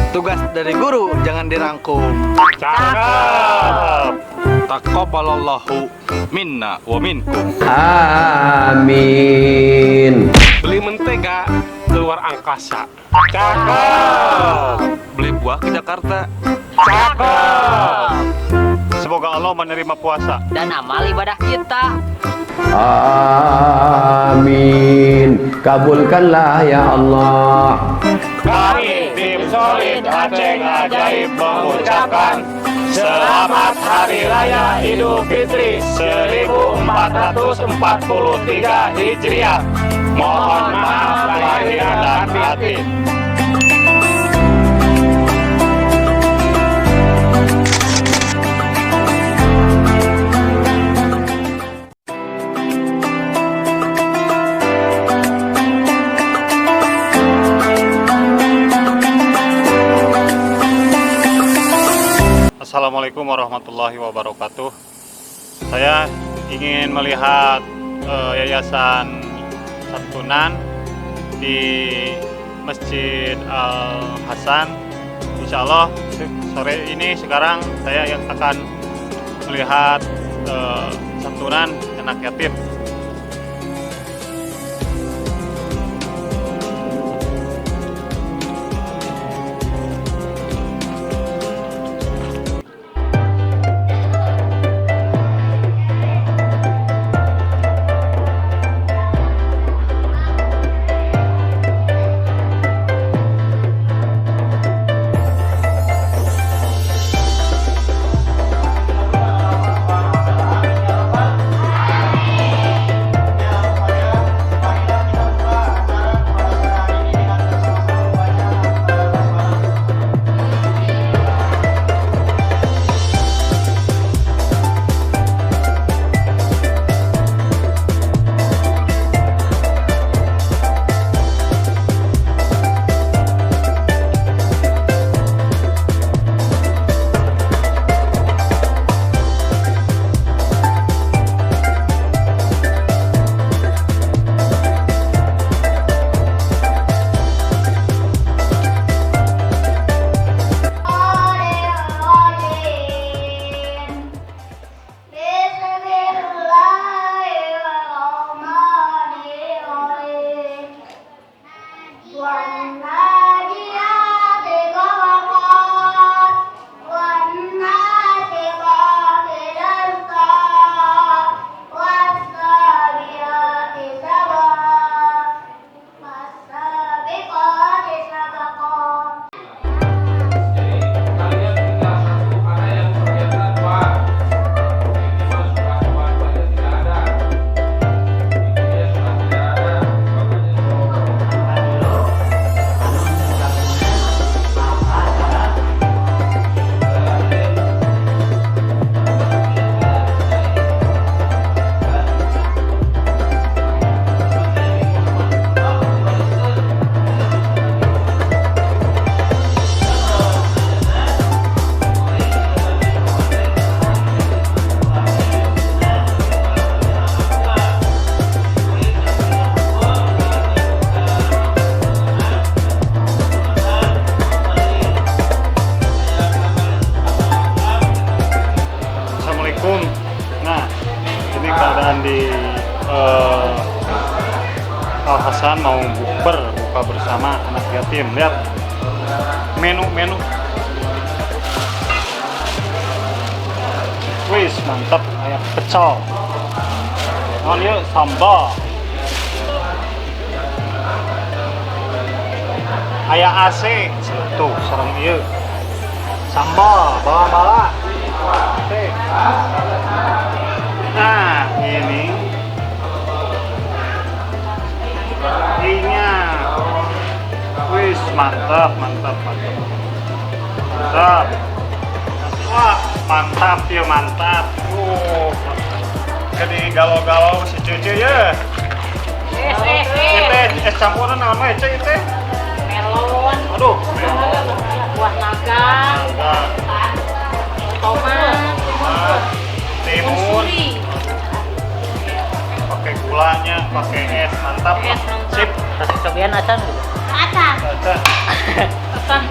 Tugas dari guru jangan dirangkum. Cakep. Taqabbalallahu minna wa minkum. Amin. Beli mentega keluar angkasa. Cakep. Beli buah ke Jakarta. Cakep. Semoga Allah menerima puasa dan amal ibadah kita. Amin. Kabulkanlah ya Allah. Kami tim Solid Aceh Ajaib mengucapkan Selamat Hari Raya Idul Fitri 1443 Hijriah. Mohon maaf lahir dan batin. Assalamualaikum warahmatullahi wabarakatuh. Saya ingin melihat Yayasan Santunan di Masjid Al Hasan. Insya Allah sore ini sekarang saya yang akan melihat santunan anak yatim. Nah, ini keadaan di Al Hasan mau buka bersama anak yatim. Lihat menu. Wis mantap, kayak pecel. Oh yuk sambal. Aya AC tuh sareng ieu. Sambal bala-bala. Oke. Nah, ini wis mantap. Wah, mantap ya mantap. Jadi galau-galau si Cucu ya. Es campuran naon we ceu teh? Melon. Aduh, Buah naga. Tomat. timun. Pakai gulanya, pakai es, mantap. Es mantap. Sip. Kasih cobian acan gitu. Acan. Acan.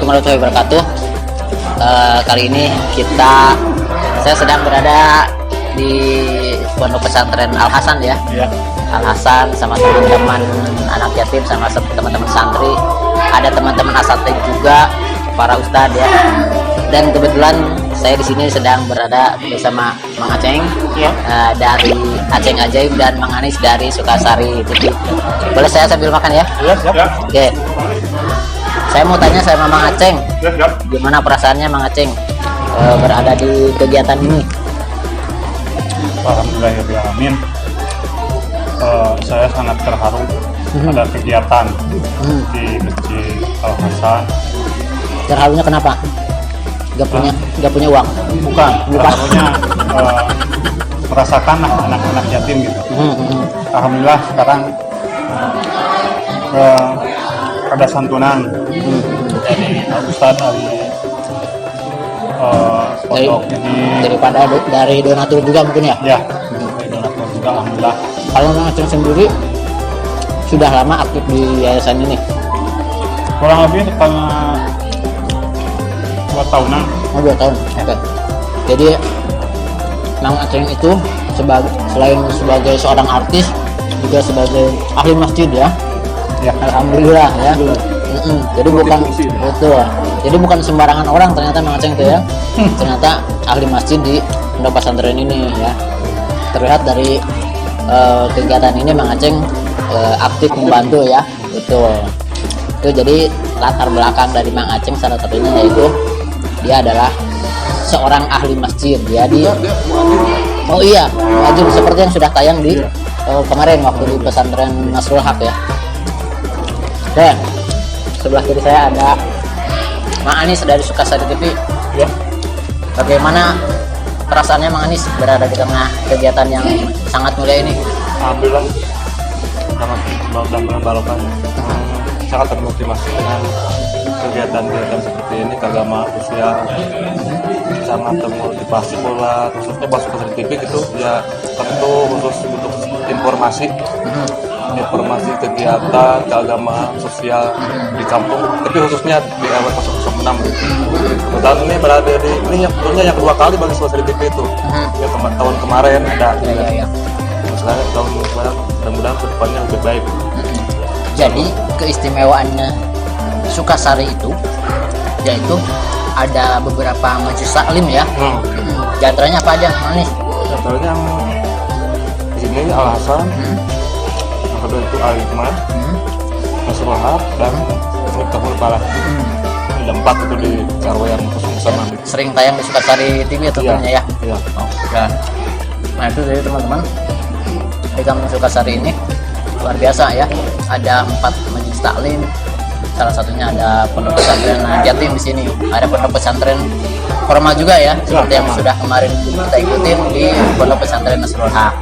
warahmatullahi wabarakatuh. Kali ini saya sedang berada di Pondok Pesantren Al Hasan ya. Al Hasan sama teman-teman anak yatim sama teman-teman santri. Ada teman-teman asatid juga, para ustadz ya. Dan kebetulan saya di sini sedang berada bersama Mang Aceng dari Aceng Ajaib dan Mang Anis dari Sukasari TV. Boleh saya sambil makan ya? Iya, siap. Oke. Saya mau tanya sama Mang Aceng, Iya, siap. gimana perasaannya Mang Aceng berada di kegiatan ini? Alhamdulillahirrahmanirrahim. Saya sangat terharu ada kegiatan di Masjid Al Hasan. Terharunya kenapa? Gak punya uang? Bukan. Terharunya merasakan anak-anak yatim gitu. Alhamdulillah sekarang ada santunan dari Ustadz dari pondok ini. Dari donatur juga mungkin ya? Ya, dari donatur juga alhamdulillah. Kalau Mang Aceng sendiri sudah lama aktif di yayasan ini? Kurang lebih karena 2 tahunan. Oh, 2 tahun. Oke. Jadi Mang Aceng itu selain sebagai seorang artis juga sebagai ahli masjid ya. Ya, Alhamdulillah ya. Jadi bukan betul. Jadi bukan sembarangan orang ternyata Mang Aceng itu ya. Ternyata ahli masjid di Pondok Pesantren ini ya. Terlihat dari kegiatan ini Mang Aceng aktif membantu ya. Betul. Itu jadi latar belakang dari Mang Aceng salah satunya yaitu dia adalah seorang ahli masjid ya di oh iya wajib seperti yang sudah tayang di kemarin waktu di pesantren Nasrul Haq ya. Oke, sebelah kiri saya ada Mang Anis dari Sukasari TV ya. Bagaimana perasaannya Mang Anis berada di tengah kegiatan yang sangat mulia ini? alhamdulillah sangat barokah. Sangat termotivasi dengan kegiatan-kegiatan seperti ini, keagama sosial. Sangat termotivasi pula, khususnya buat Sukasari TV gitu ya, tentu khusus untuk informasi kegiatan keagamaan sosial di kampung, tapi khususnya di RW 006 gitu. Tahun ini berada di ini yang tentunya yang kedua kali bagi Sukasari TV itu. Ya tahun kemarin ada. Ya. Sekarang tahun kemarin mudah-mudahan kedepannya lebih baik. Jadi keistimewaannya Sukasari itu yaitu ada beberapa majelis taklim ya. Di antaranya apa aja, Mang Anis? Contohnya yang di sini Al Hasan, yang kedua itu Al Hikmah, Nasrul Haq, dan Miftahul Falah. Ada 4 itu di RW yang 006. Sering tayang di Sukasari TV tentunya ya. Iya. Ya. Nah itu dari teman-teman di kampung Sukasari ini luar biasa ya. Ada 4 majelis taklim. Salah satunya ada pondok pesantren yatim di sini. Ada pondok pesantren formal juga ya, seperti yang sudah kemarin kita ikutin di pondok pesantren Nasrul Haq.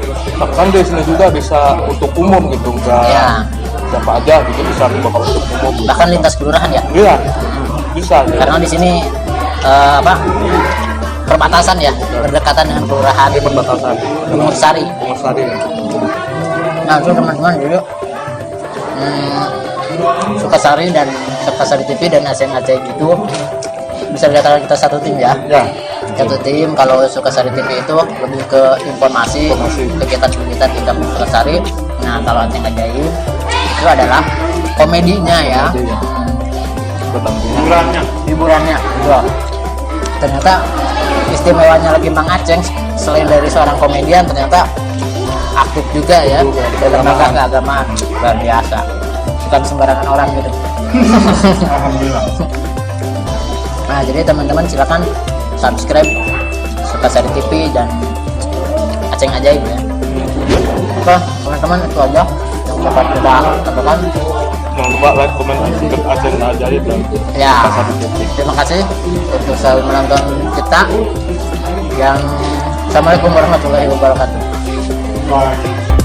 Kan di sini juga bisa untuk umum gitu, enggak siapa aja gitu, bisa dibawa untuk umum. Bahkan lintas kelurahan ya. Iya, bisa. Ya. Karena di sini perbatasan ya, berdekatan dengan kelurahan Di perbatasan. Sari. Sari. Nah itu teman-teman dulu Sukasari dan Sukasari TV dan Aceng Ajaib itu bisa dikatakan kita satu tim ya. Ya. Satu tim. Kalau Sukasari TV itu lebih ke informasi. Kegiatan-kegiatan di kampung Sukasari. Nah kalau Aceng Ajaib itu adalah komedinya ya. Hiburannya gitu. Ternyata istimewanya lagi Mang Aceng selain dari seorang komedian ternyata aktif juga ya dalam rangka keagamaan. Luar biasa, bukan sembarangan orang gitu. Alhamdulillah. Nah jadi teman-teman silakan subscribe Sukasari TV dan Aceng Ajaib ya. Oke teman-teman, itu aja yang dapat kita katakan. Jangan lupa like, komen, subscribe Aceng Ajaib dan Ya, Sukasari TV. terima kasih untuk selalu menonton kita. Yang Assalamualaikum warahmatullahi wabarakatuh. Bye.